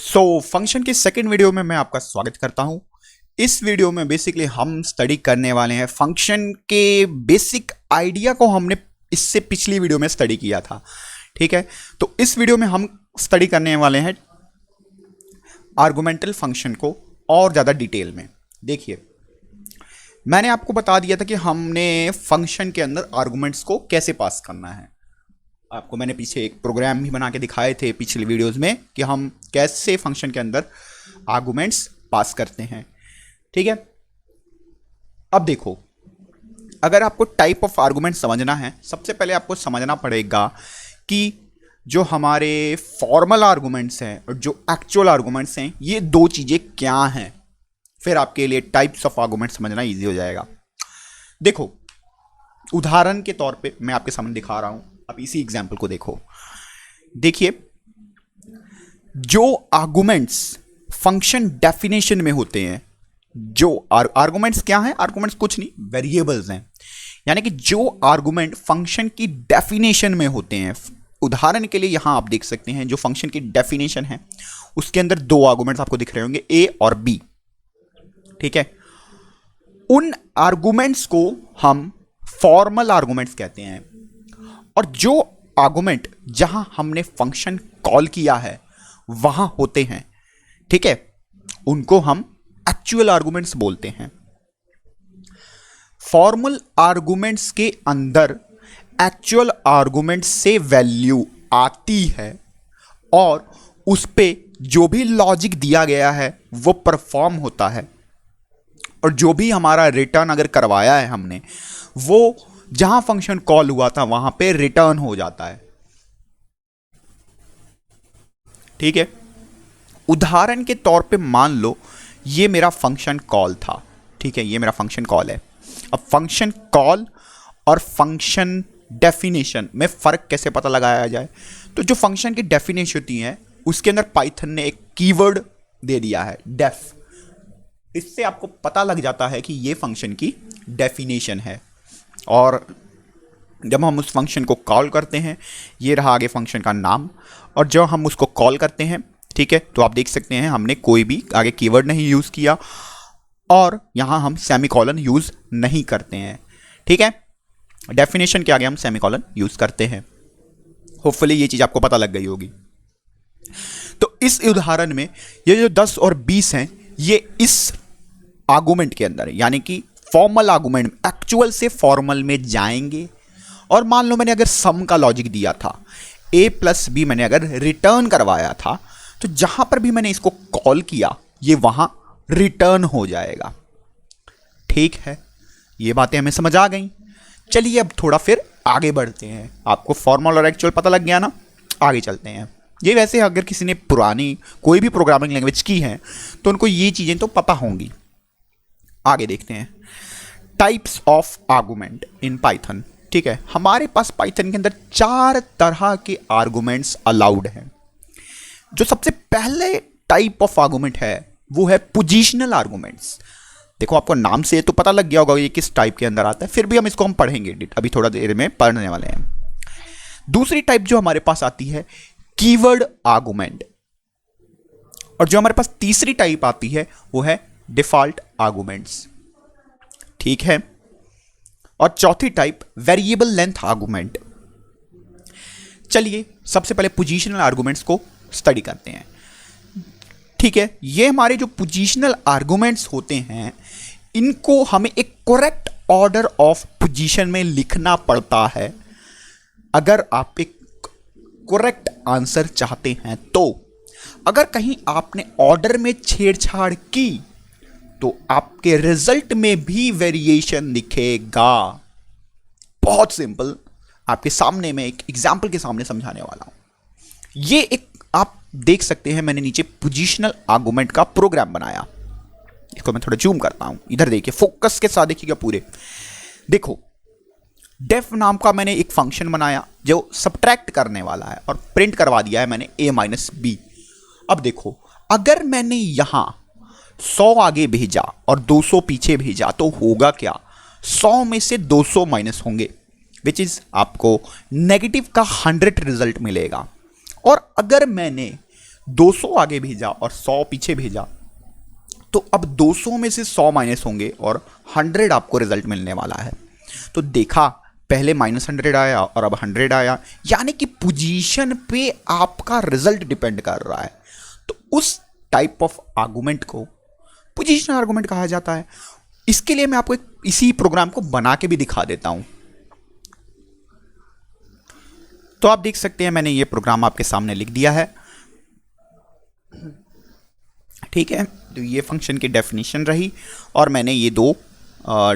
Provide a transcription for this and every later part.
Function के second video में मैं आपका स्वागत करता हूं। इस वीडियो में बेसिकली हम स्टडी करने वाले हैं फंक्शन के बेसिक आइडिया को हमने इससे पिछली वीडियो में स्टडी किया था। ठीक है, तो इस वीडियो में हम स्टडी करने वाले हैं आर्गुमेंटल फंक्शन को और ज़्यादा डिटेल में। देखिए, मैंने आपको बता दिया था कि हमने फंक्शन के अंदर आर्गुमेंट्स को कैसे पास करना है। आपको मैंने पीछे एक प्रोग्राम भी बना के दिखाए थे पिछले वीडियोस में कि हम कैसे फंक्शन के अंदर आर्गुमेंट्स पास करते हैं। ठीक है, अब देखो, अगर आपको टाइप ऑफ आर्गुमेंट समझना है, सबसे पहले आपको समझना पड़ेगा कि जो हमारे फॉर्मल आर्गुमेंट्स हैं और जो एक्चुअल आर्गुमेंट्स हैं, ये दो चीज़ें क्या हैं। फिर आपके लिए टाइप्स ऑफ आर्गुमेंट समझना ईजी हो जाएगा। देखो, उदाहरण के तौर पे मैं आपके सामने दिखा रहा हूं, आप इसी एग्जाम्पल को देखो। देखिए, जो आर्गुमेंट्स फंक्शन डेफिनेशन में होते हैं, जो आर्गुमेंट्स क्या हैं? आर्गुमेंट्स कुछ नहीं, वेरिएबल्स हैं। यानी कि जो आर्गुमेंट फंक्शन की डेफिनेशन में होते हैं, उदाहरण के लिए यहां आप देख सकते हैं जो फंक्शन की डेफिनेशन है उसके अंदर दो आर्गुमेंट्स आपको दिख रहे होंगे, ए और बी। ठीक है, उन आर्गुमेंट्स को हम फॉर्मल आर्गुमेंट्स कहते हैं। और जो आर्गुमेंट जहां हमने फंक्शन कॉल किया है वहां होते हैं, ठीक है, उनको हम एक्चुअल आर्गुमेंट्स बोलते हैं। फॉर्मल आर्गुमेंट्स के अंदर एक्चुअल आर्गुमेंट्स से वैल्यू आती है और उस पे जो भी लॉजिक दिया गया है वो परफॉर्म होता है, और जो भी हमारा रिटर्न अगर करवाया है हमने, वो जहां फंक्शन कॉल हुआ था वहां पे रिटर्न हो जाता है। ठीक है, उदाहरण के तौर पे मान लो ये मेरा फंक्शन कॉल था। ठीक है, ये मेरा फंक्शन कॉल है। अब फंक्शन कॉल और फंक्शन डेफिनेशन में फर्क कैसे पता लगाया जाए? तो जो फंक्शन की डेफिनेशन होती है उसके अंदर पाइथन ने एक कीवर्ड दे दिया है, डेफ। इससे आपको पता लग जाता है कि ये फंक्शन की डेफिनेशन है। और जब हम उस फंक्शन को कॉल करते हैं, ये रहा आगे फंक्शन का नाम, और जब हम उसको कॉल करते हैं, ठीक है, तो आप देख सकते हैं हमने कोई भी आगे कीवर्ड नहीं यूज़ किया और यहाँ हम सेमीकोलन यूज़ नहीं करते हैं। ठीक है, डेफिनेशन के आगे हम सेमीकोलन यूज़ करते हैं। होपफुली ये चीज़ आपको पता लग गई होगी। तो इस उदाहरण में ये जो 10 और 20 हैं, ये इस आर्गुमेंट के अंदर, यानी कि फॉर्मल आर्गुमेंट, एक्चुअल से फॉर्मल में जाएंगे। और मान लो मैंने अगर सम का लॉजिक दिया था, a प्लस बी मैंने अगर रिटर्न करवाया था, तो जहां पर भी मैंने इसको कॉल किया ये वहां रिटर्न हो जाएगा। ठीक है, ये बातें हमें समझ आ गई। चलिए अब थोड़ा फिर आगे बढ़ते हैं। आपको फॉर्मल और एक्चुअल पता लग गया ना, आगे चलते हैं। ये वैसे अगर किसी ने पुरानी कोई भी प्रोग्रामिंग लैंग्वेज की है तो उनको ये चीजें तो पता होंगी। आगे देखते हैं types of argument in Python. ठीक है, हमारे पास पाइथन के अंदर 4 तरह के आर्गुमेंट्स अलाउड हैं। जो सबसे पहले टाइप ऑफ आर्गुमेंट है वो है पोजिशनल आर्गुमेंट्स। देखो, आपको नाम से तो पता लग गया होगा ये किस टाइप के अंदर आता है, फिर भी हम इसको पढ़ेंगे, अभी थोड़ा देर में पढ़ने वाले हैं। दूसरी टाइप जो हमारे पास आती है कीवर्ड आर्गुमेंट, और जो हमारे पास तीसरी टाइप आती है वो है डिफॉल्ट आर्गुमेंट्स। ठीक है, और चौथी टाइप वेरिएबल लेंथ आर्गुमेंट। चलिए सबसे पहले पोजिशनल आर्गुमेंट्स को स्टडी करते हैं। ठीक है, ये हमारे जो पोजिशनल आर्गुमेंट्स होते हैं इनको हमें एक करेक्ट ऑर्डर ऑफ पोजीशन में लिखना पड़ता है। अगर आप एक करेक्ट आंसर चाहते हैं तो अगर कहीं आपने ऑर्डर में छेड़छाड़ की तो आपके रिजल्ट में भी वेरिएशन दिखेगा। बहुत सिंपल, आपके सामने में एक एग्जांपल के सामने समझाने वाला हूं। ये एक आप देख सकते हैं, मैंने नीचे पोजिशनल आर्गुमेंट का प्रोग्राम बनाया। इसको मैं थोड़ा जूम करता हूं, इधर देखिए, फोकस के साथ देखिएगा पूरे। देखो, डेफ नाम का मैंने एक फंक्शन बनाया जो सब्ट्रैक्ट करने वाला है और प्रिंट करवा दिया है मैंने a माइनस बी। अब देखो, अगर मैंने यहां 100 आगे भेजा और 200 पीछे भेजा तो होगा क्या? 100 में से 200 माइनस होंगे, विच इज आपको नेगेटिव का 100 रिजल्ट मिलेगा। और अगर मैंने 200 आगे भेजा और 100 पीछे भेजा, तो अब 200 में से 100 माइनस होंगे और 100 आपको रिजल्ट मिलने वाला है। तो देखा, पहले -100 आया और अब 100 आया, यानी कि पोजीशन पे आपका रिजल्ट डिपेंड कर रहा है। तो उस टाइप ऑफ आर्गुमेंट को पोजीशन आर्गुमेंट कहा जाता है। इसके लिए मैं आपको इसी प्रोग्राम को बना के भी दिखा देता हूं। तो आप देख सकते हैं मैंने ये प्रोग्राम आपके सामने लिख दिया है, ठीक है। तो ये फंक्शन की डेफिनेशन रही और मैंने ये दो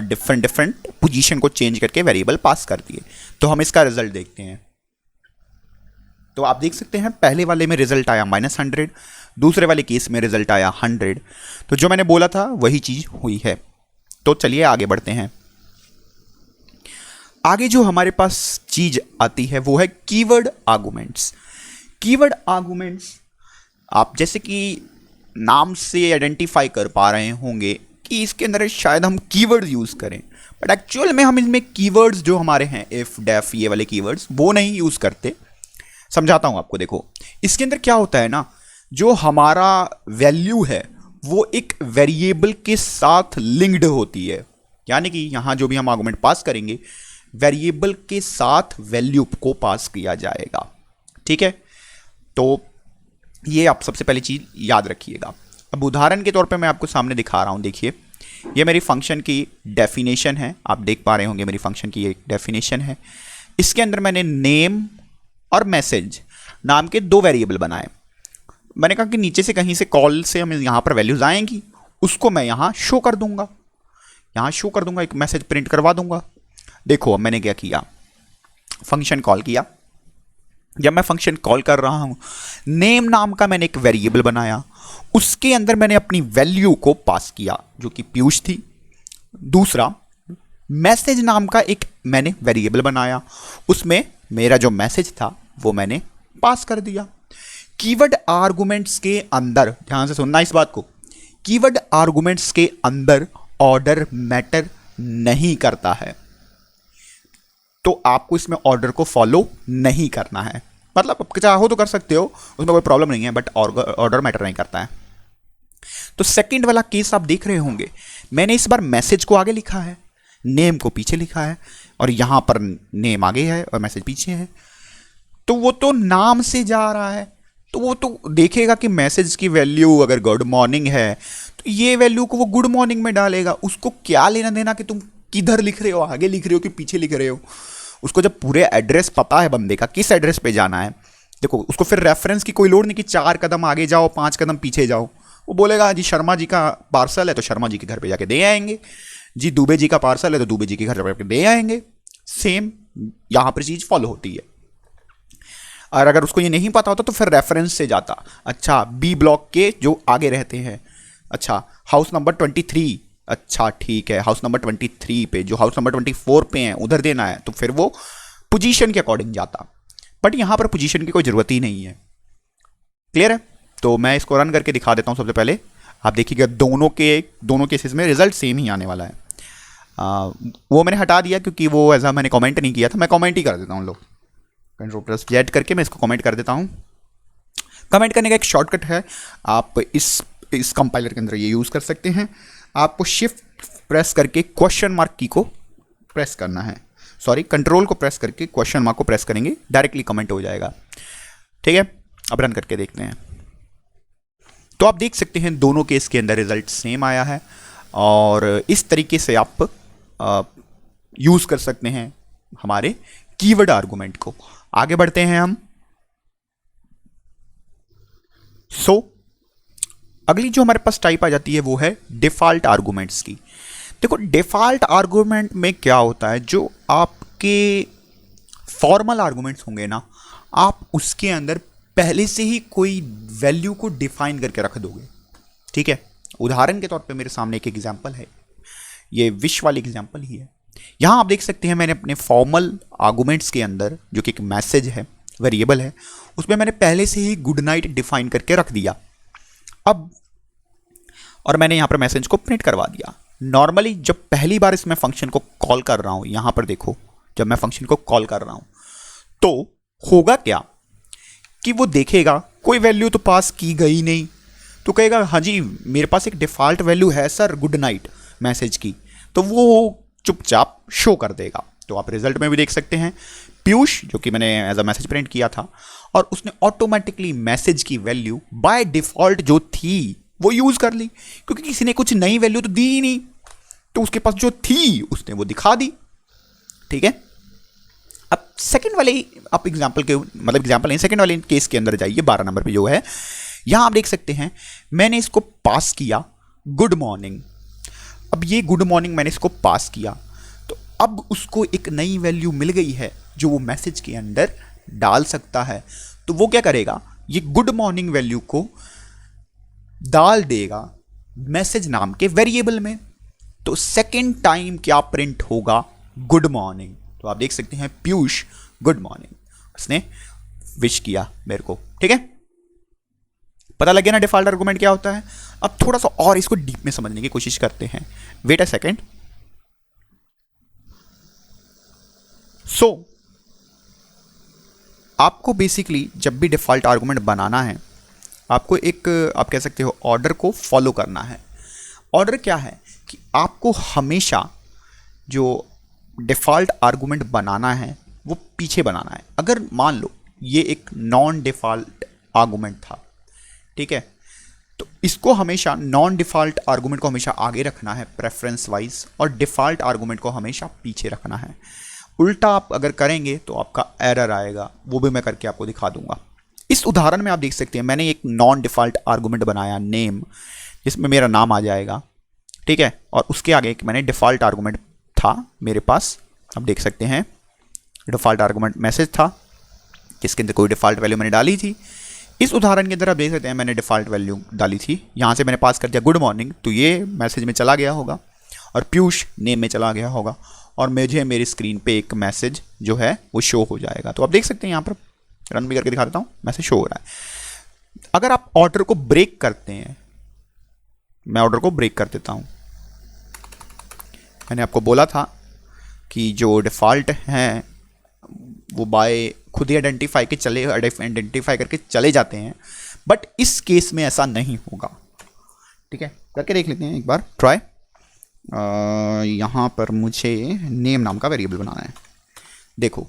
डिफरेंट पोजीशन को चेंज करके वेरिएबल पास कर दिए। तो हम इसका रिजल्ट देखते हैं। तो आप देख सकते हैं पहले वाले में रिजल्ट आया -100, दूसरे वाले केस में रिजल्ट आया 100। तो जो मैंने बोला था वही चीज हुई है। तो चलिए आगे बढ़ते हैं। आगे जो हमारे पास चीज आती है वो है कीवर्ड आर्गुमेंट्स। कीवर्ड आर्गुमेंट्स आप जैसे कि नाम से आइडेंटिफाई कर पा रहे होंगे कि इसके अंदर शायद हम कीवर्ड्स यूज करें, बट एक्चुअल में हम इनमें कीवर्ड्स जो हमारे हैं इफ डेफ ये वाले कीवर्ड्स वो नहीं यूज करते। समझाता हूं आपको। देखो इसके अंदर क्या होता है ना, जो हमारा वैल्यू है वो एक वेरिएबल के साथ लिंक्ड होती है, यानी कि यहां जो भी हम आर्गुमेंट पास करेंगे वेरिएबल के साथ वैल्यू को पास किया जाएगा, ठीक है। तो ये आप सबसे पहली चीज याद रखिएगा। अब उदाहरण के तौर पे मैं आपको सामने दिखा रहा हूं। देखिए ये मेरी फंक्शन की डेफिनेशन है, आप देख पा रहे होंगे मेरी फंक्शन की एक डेफिनेशन है। इसके अंदर मैंने नेम और मैसेज नाम के दो वेरिएबल बनाए। मैंने कहा कि नीचे से कहीं से कॉल से हमें यहां पर वैल्यूज आएंगी, उसको मैं यहां शो कर दूंगा, एक मैसेज प्रिंट करवा दूंगा। देखो अब मैंने क्या किया, फंक्शन कॉल किया। जब मैं फंक्शन कॉल कर रहा हूं, नेम नाम का मैंने एक वेरिएबल बनाया, उसके अंदर मैंने अपनी वैल्यू को पास किया जो कि पीयूष थी। दूसरा मैसेज नाम का एक मैंने वेरिएबल बनाया, उसमें मेरा जो मैसेज था वो मैंने पास कर दिया। कीवर्ड आर्गुमेंट्स के अंदर ध्यान से सुनना इस बात को, कीवर्ड आर्गुमेंट्स के अंदर ऑर्डर मैटर नहीं करता है। तो आपको इसमें ऑर्डर को फॉलो नहीं करना है, मतलब आप चाहो तो कर सकते हो, उसमें कोई प्रॉब्लम नहीं है, बट ऑर्डर मैटर नहीं करता है। तो सेकंड वाला केस आप देख रहे होंगे, मैंने इस बार मैसेज को आगे लिखा है, नेम को पीछे लिखा है, और यहां पर नेम आगे है और मैसेज पीछे है। तो वो तो नाम से जा रहा है, तो वो तो देखेगा कि मैसेज की वैल्यू अगर गुड मॉर्निंग है तो ये वैल्यू को वो गुड मॉर्निंग में डालेगा। उसको क्या लेना देना कि तुम किधर लिख रहे हो, आगे लिख रहे हो कि पीछे लिख रहे हो। उसको जब पूरे एड्रेस पता है बंदे का, किस एड्रेस पे जाना है, देखो उसको फिर रेफरेंस की कोई लोड नहीं कि 4 कदम आगे जाओ 5 कदम पीछे जाओ। वो बोलेगा जी शर्मा जी का पार्सल है तो शर्मा जी के घर पे जाके दे आएंगे, जी दुबे जी का पार्सल है तो दुबे जी के घर पे दे आएंगे। सेम यहां पर चीज फॉलो होती है। और अगर उसको ये नहीं पता होता तो फिर रेफरेंस से जाता, अच्छा बी ब्लॉक के जो आगे रहते हैं, अच्छा हाउस नंबर 23, अच्छा ठीक है हाउस नंबर 23 पे, जो हाउस नंबर 24 पे हैं उधर देना है, तो फिर वो पोजीशन के अकॉर्डिंग जाता। बट यहां पर पोजीशन की कोई जरूरत ही नहीं है। क्लियर है? तो मैं इसको रन करके दिखा देता हूं। सबसे पहले आप देखिएगा दोनों केसेस में रिजल्ट सेम ही आने वाला है। वो मैंने हटा दिया क्योंकि वो ऐसा मैंने कमेंट नहीं किया था, मैं कमेंट ही कर देता हूं। लोग Ctrl+Z करके मैं इसको कमेंट कर देता हूं। कमेंट करने का एक शॉर्टकट है, आप इस कंपाइलर के अंदर ये यूज कर सकते हैं। आपको शिफ्ट प्रेस करके क्वेश्चन मार्क की को प्रेस करना है, सॉरी कंट्रोल को प्रेस करके क्वेश्चन मार्क को प्रेस करेंगे, डायरेक्टली कमेंट हो जाएगा। ठीक है, अब रन करके देखते हैं। तो आप देख सकते हैं दोनों केस के अंदर रिजल्ट सेम आया है, और इस तरीके से आप यूज कर सकते हैं हमारे कीवर्ड आर्गुमेंट को। आगे बढ़ते हैं हम। अगली जो हमारे पास टाइप आ जाती है वो है डिफॉल्ट आर्गुमेंट्स की। देखो डिफॉल्ट आर्गुमेंट में क्या होता है, जो आपके फॉर्मल आर्गुमेंट्स होंगे ना, आप उसके अंदर पहले से ही कोई वैल्यू को डिफाइन करके रख दोगे। ठीक है, उदाहरण के तौर पे मेरे सामने एक एग्जांपल है, ये विश वाली एग्जांपल ही है। यहां आप देख सकते हैं मैंने अपने फॉर्मल आर्गुमेंट्स के अंदर, जो कि एक मैसेज है वेरिएबल है, उसमें मैंने पहले से ही गुड नाइट डिफाइन करके रख दिया। अब और मैंने यहां पर मैसेज को प्रिंट करवा दिया। नॉर्मली जब पहली बार इसमें फंक्शन को कॉल कर रहा हूं, यहां पर देखो जब मैं फंक्शन को कॉल कर रहा हूं तो होगा क्या कि वो देखेगा कोई वैल्यू तो पास की गई नहीं, तो कहेगा हाँ जी मेरे पास एक डिफ़ॉल्ट वैल्यू है सर गुड नाइट मैसेज की, तो वो चुपचाप शो कर देगा। तो आप रिजल्ट में भी देख सकते हैं पीयूष जो कि मैंने एज अ मैसेज प्रिंट किया था, और उसने ऑटोमेटिकली मैसेज की वैल्यू बाय डिफ़ॉल्ट जो थी वो यूज़ कर ली, क्योंकि किसी ने कुछ नई वैल्यू तो दी ही नहीं, तो उसके पास जो थी उसने वो दिखा दी। ठीक है, अब सेकंड वाले आप एग्जांपल के मतलब एग्जांपल नहीं, सेकंड वाले केस के अंदर जाइए 12 नंबर पे जो है, यहां आप देख सकते हैं मैंने इसको पास किया गुड मॉर्निंग। अब ये गुड मॉर्निंग मैंने इसको पास किया, तो अब उसको एक नई वैल्यू मिल गई है जो वो मैसेज के अंदर डाल सकता है। तो वो क्या करेगा, ये गुड मॉर्निंग वैल्यू को डाल देगा मैसेज नाम के वेरिएबल में। तो सेकेंड टाइम क्या प्रिंट होगा, गुड मॉर्निंग। तो आप देख सकते हैं पीयूष गुड मॉर्निंग, उसने विश किया मेरे को। ठीक है, पता लग गया ना डिफॉल्ट आर्गुमेंट क्या होता है। अब थोड़ा सा और इसको डीप में समझने की कोशिश करते हैं। Wait a second. सो आपको बेसिकली जब भी डिफॉल्ट आर्गुमेंट बनाना है, आपको एक आप कह सकते हो ऑर्डर को फॉलो करना है। ऑर्डर क्या है कि आपको हमेशा जो डिफ़ॉल्ट आर्गुमेंट बनाना है वो पीछे बनाना है। अगर मान लो ये एक नॉन डिफ़ॉल्ट आर्गुमेंट था, ठीक है, तो इसको हमेशा नॉन डिफ़ॉल्ट आर्गुमेंट को हमेशा आगे रखना है प्रेफरेंस वाइज, और डिफ़ॉल्ट आर्गुमेंट को हमेशा पीछे रखना है। उल्टा आप अगर करेंगे तो आपका एरर आएगा, वो भी मैं करके आपको दिखा दूंगा। इस उदाहरण में आप देख सकते हैं मैंने एक नॉन डिफ़ॉल्ट आर्गुमेंट बनाया नेम, जिसमें मेरा नाम आ जाएगा। ठीक है, और उसके आगे एक मैंने डिफ़ॉल्ट आर्गुमेंट था मेरे पास, आप देख सकते हैं डिफ़ॉल्ट आर्गुमेंट मैसेज था जिसके अंदर कोई डिफ़ॉल्ट वैल्यू मैंने डाली थी। इस उदाहरण के अंदर आप देख सकते हैं मैंने डिफ़ॉल्ट वैल्यू डाली थी, यहाँ से मैंने पास कर दिया गुड मॉर्निंग, तो ये मैसेज में चला गया होगा और पीयूष नेम में चला गया होगा, और मुझे मेरी स्क्रीन पे एक मैसेज जो है वो शो हो जाएगा। तो आप देख सकते हैं यहाँ पर रन भी करके दिखा देता हूँ, मैसेज शो हो रहा है। अगर आप ऑर्डर को ब्रेक करते हैं, मैं ऑर्डर को ब्रेक कर देता हूँ। मैंने आपको बोला था कि जो डिफ़ॉल्ट हैं वो बाय खुद ही आइडेंटिफाई करके चले जाते हैं, बट इस केस में ऐसा नहीं होगा। ठीक है, करके देख लेते हैं एक बार ट्राई। यहाँ पर मुझे नेम नाम का वेरिएबल बनाना है। देखो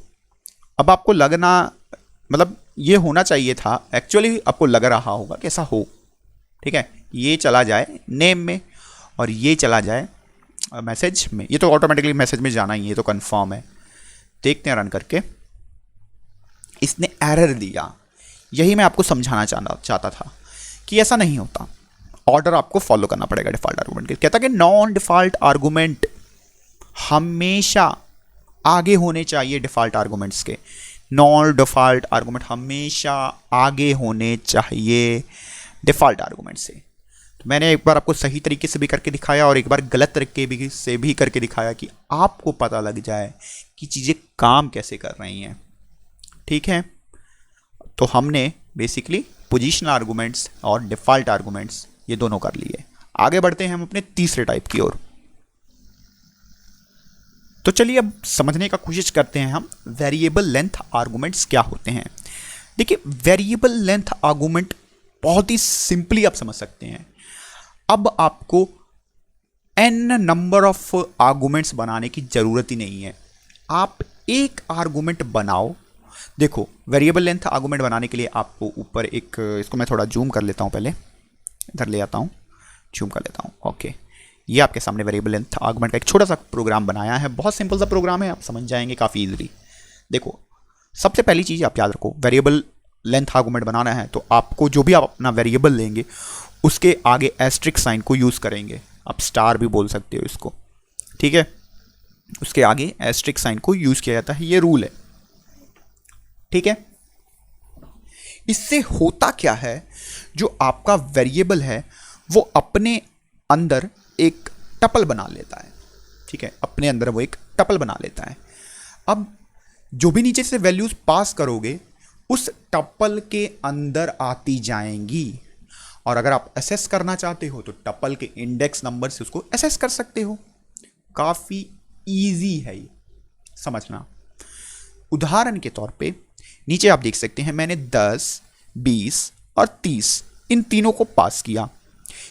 अब आपको लगना मतलब ये होना चाहिए था, एक्चुअली आपको लग रहा होगा कि ऐसा हो। ठीक है, ये चला जाए नेम में और ये चला जाए मैसेज में, ये तो ऑटोमेटिकली मैसेज में जाना ही है, ये तो कंफर्म है। देखते हैं रन करके, इसने एरर दिया। यही मैं आपको समझाना चाहता था कि ऐसा नहीं होता, ऑर्डर आपको फॉलो करना पड़ेगा डिफ़ॉल्ट आर्गुमेंट के। कहता कि नॉन डिफ़ॉल्ट आर्गुमेंट हमेशा आगे होने चाहिए डिफ़ॉल्ट आर्गुमेंट्स के। नॉन डिफ़ॉल्ट आर्गुमेंट हमेशा आगे होने चाहिए डिफ़ॉल्ट आर्गुमेंट से। तो मैंने एक बार आपको सही तरीके से भी करके दिखाया और एक बार गलत तरीके से भी करके दिखाया कि आपको पता लग जाए कि चीज़ें काम कैसे कर रही हैं। ठीक है, तो हमने बेसिकली पोजिशनल आर्गुमेंट्स और डिफ़ॉल्ट आर्गुमेंट्स ये दोनों कर लिए। आगे बढ़ते हैं हम अपने तीसरे टाइप की ओर। तो चलिए अब समझने का कोशिश करते हैं हम वेरिएबल लेंथ आर्गुमेंट्स क्या होते हैं। देखिए वेरिएबल लेंथ आर्गुमेंट बहुत ही सिंपली आप समझ सकते हैं। अब आपको n नंबर ऑफ आर्गुमेंट्स बनाने की ज़रूरत ही नहीं है, आप एक आर्गुमेंट बनाओ। देखो वेरिएबल लेंथ आर्गुमेंट बनाने के लिए आपको ऊपर एक, इसको मैं थोड़ा जूम कर लेता हूँ, पहले इधर ले आता हूँ, जूम कर लेता हूँ। ओके, ये आपके सामने वेरिएबल लेंथ आर्गुमेंट का एक छोटा सा प्रोग्राम बनाया है, बहुत सिंपल सा प्रोग्राम है, आप समझ जाएंगे काफ़ी इजीली। देखो सबसे पहली चीज़ आप याद रखो, वेरिएबल लेंथ आर्गुमेंट बनाना है तो आपको जो भी आप अपना वेरिएबल लेंगे उसके आगे एस्ट्रिक साइन को यूज़ करेंगे, आप स्टार भी बोल सकते हो इसको। ठीक है, उसके आगे एस्ट्रिक साइन को यूज़ किया जाता है, ये रूल है। ठीक है, इससे होता क्या है, जो आपका वेरिएबल है वो अपने अंदर एक टपल बना लेता है। ठीक है, अपने अंदर वो एक टपल बना लेता है। अब जो भी नीचे से वैल्यूज पास करोगे उस टपल के अंदर आती जाएंगी, और अगर आप एसेस करना चाहते हो तो टपल के इंडेक्स नंबर से उसको एसेस कर सकते हो। काफ़ी इजी है ये समझना। उदाहरण के तौर पे नीचे आप देख सकते हैं मैंने 10, 20 और 30 इन तीनों को पास किया।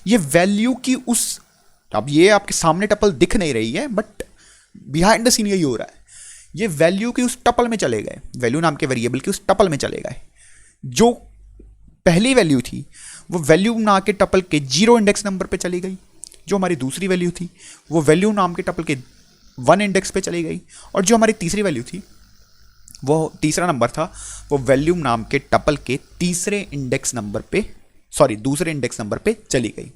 ये वैल्यू की उस, अब ये आपके सामने टपल दिख नहीं रही है बट बिहाइंड द सीन यही हो रहा है, ये वैल्यू की उस टपल में चले गए, वैल्यू नाम के वेरिएबल की उस टपल में चले गए। जो पहली वैल्यू थी वो वैल्यू नाम के टपल के 0 इंडेक्स नंबर पे चली गई, जो हमारी दूसरी वैल्यू थी वो वैल्यू नाम के टपल के 1 इंडेक्स पे चली गई, और जो हमारी तीसरी वैल्यू थी वो तीसरा नंबर था वो वैल्यू नाम के टपल के दूसरे इंडेक्स नंबर पे चली गई।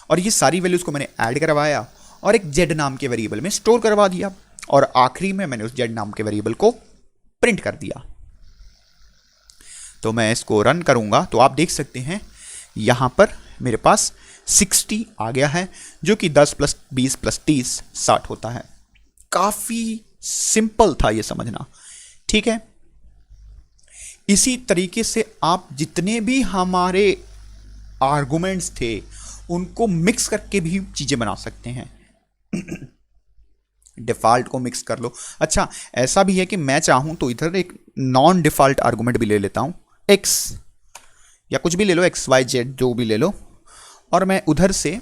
और ये सारी वैल्यूज़ को मैंने ऐड करवाया और एक z नाम के वेरिएबल में स्टोर करवा दिया, और आखिरी में मैंने उस z नाम के वेरिएबल को प्रिंट कर दिया। तो मैं इसको रन करूंगा तो आप देख सकते हैं यहां पर मेरे पास 60 आ गया है, जो कि 10 + 20 + 30 60 होता है। काफी सिंपल था ये समझना, ठीक है। इसी तरीके से आप जितने भी हमारे आर्गुमेंट्स थे उनको मिक्स करके भी चीजें बना सकते हैं। डिफॉल्ट को मिक्स कर लो। अच्छा, ऐसा भी है कि मैं चाहूं तो इधर एक नॉन डिफॉल्ट आर्गुमेंट भी ले लेता हूं, x या कुछ भी ले लो, x y z जो भी ले लो, और मैं उधर से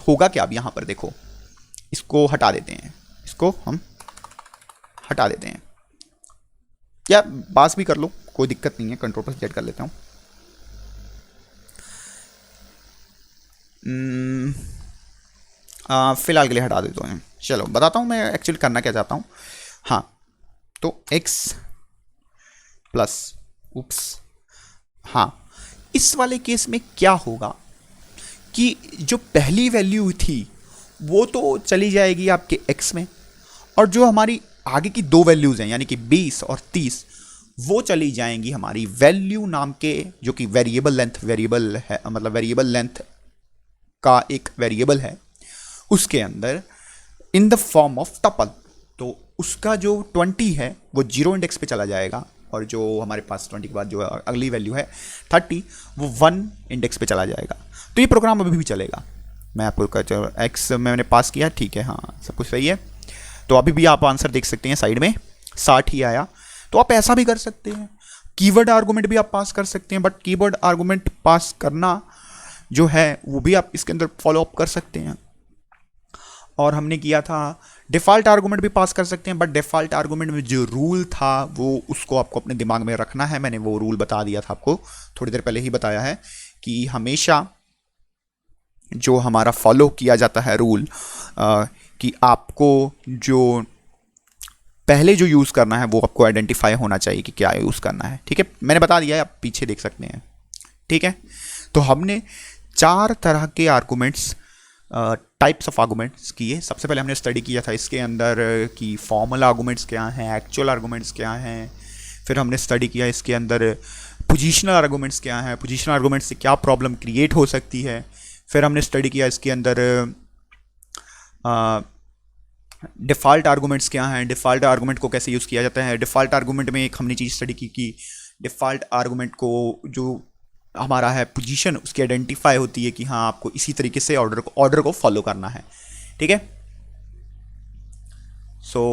होगा क्या, अब यहां पर देखो, इसको हटा देते हैं, इसको हम हटा देते हैं, या पास भी कर लो कोई दिक्कत नहीं है, Ctrl+Z कर लेता हूं। फिलहाल के लिए हटा देता हूँ। चलो बताता हूँ मैं एक्चुअली करना क्या चाहता हूँ। हाँ, तो x प्लस हाँ, इस वाले केस में क्या होगा कि जो पहली वैल्यू थी वो तो चली जाएगी आपके x में, और जो हमारी आगे की दो वैल्यूज़ हैं यानी कि 20 और 30 वो चली जाएंगी हमारी वैल्यू नाम के, जो कि वेरिएबल लेंथ है, मतलब वेरिएबल लेंथ का एक वेरिएबल है, उसके अंदर in the form of tuple. तो उसका जो 20 है वो 0 इंडेक्स पे चला जाएगा, और जो हमारे पास 20 के बाद जो अगली वैल्यू है 30 वो 1 इंडेक्स पे चला जाएगा। तो ये प्रोग्राम अभी भी चलेगा। मैं आपको एक्स मैंने पास किया, ठीक है, हाँ सब कुछ सही है। तो अभी भी आप आंसर देख सकते हैं साइड में 60 ही आया। तो आप ऐसा भी कर सकते हैं, कीवर्ड आर्गुमेंट भी आप पास कर सकते हैं, बट कीवर्ड आर्गुमेंट पास करना जो है वो भी आप इसके अंदर फॉलो अप कर सकते हैं। और हमने किया था डिफ़ॉल्ट आर्गुमेंट भी पास कर सकते हैं, बट डिफ़ॉल्ट आर्गुमेंट में जो रूल था वो उसको आपको अपने दिमाग में रखना है। मैंने वो रूल बता दिया था आपको, थोड़ी देर पहले ही बताया है कि हमेशा जो हमारा फॉलो किया जाता है रूल, कि आपको जो पहले जो यूज़ करना है वो आपको आइडेंटिफाई होना चाहिए कि क्या यूज़ करना है, ठीक है। मैंने बता दिया है, आप पीछे देख सकते हैं, ठीक है। तो हमने 4 तरह के आर्गुमेंट्स, टाइप्स ऑफ आर्गुमेंट्स किए। सबसे पहले हमने स्टडी किया था इसके अंदर कि फॉर्मल आर्गुमेंट्स क्या हैं, एक्चुअल आर्गुमेंट्स क्या हैं। फिर हमने स्टडी किया इसके अंदर पोजिशनल आर्गुमेंट्स क्या हैं, पोजिशनल आर्गुमेंट्स से क्या प्रॉब्लम क्रिएट हो सकती है। फिर हमने स्टडी किया इसके अंदर डिफ़ॉल्ट आर्गुमेंट्स क्या हैं, डिफ़ॉल्ट आर्गुमेंट को कैसे यूज़ किया जाता है। डिफ़ॉल्ट आर्गुमेंट में एक हमने चीज़ स्टडी की कि डिफ़ॉल्ट आर्गुमेंट को जो हमारा है पोजीशन उसकी आइडेंटिफाई होती है कि हाँ आपको इसी तरीके से ऑर्डर को फॉलो करना है, ठीक है। सो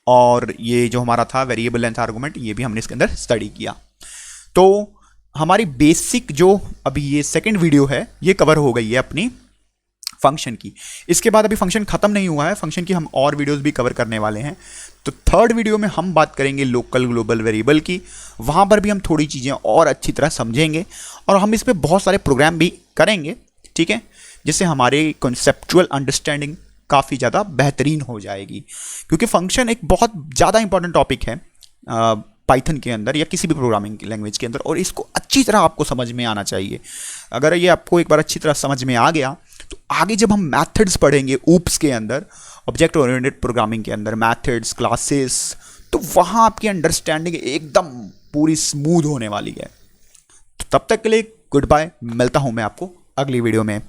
और ये जो हमारा था वेरिएबल लेंथ आर्गुमेंट, ये भी हमने इसके अंदर स्टडी किया। तो हमारी बेसिक जो अभी ये सेकंड वीडियो है ये कवर हो गई है अपनी फंक्शन की। इसके बाद अभी फंक्शन खत्म नहीं हुआ है, फंक्शन की हम और वीडियोस भी कवर करने वाले हैं। तो थर्ड वीडियो में हम बात करेंगे लोकल ग्लोबल वेरिएबल की, वहाँ पर भी हम थोड़ी चीज़ें और अच्छी तरह समझेंगे और हम इस पर बहुत सारे प्रोग्राम भी करेंगे, ठीक है, जिससे हमारे कॉन्सेप्चुअल अंडरस्टैंडिंग काफ़ी ज़्यादा बेहतरीन हो जाएगी। क्योंकि फंक्शन एक बहुत ज़्यादा इंपॉर्टेंट टॉपिक है पाइथन के अंदर या किसी भी प्रोग्रामिंग लैंग्वेज के अंदर, और इसको अच्छी तरह आपको समझ में आना चाहिए। अगर ये आपको एक बार अच्छी तरह समझ में आ गया तो आगे जब हम मैथड्स पढ़ेंगे ऊप्स के अंदर, ऑब्जेक्ट ओरिएंटेड प्रोग्रामिंग के अंदर मैथड्स, क्लासेस, तो वहाँ आपकी अंडरस्टैंडिंग एकदम पूरी स्मूथ होने वाली है। तो तब तक के लिए गुड बाय, मिलता हूँ मैं आपको अगली वीडियो में।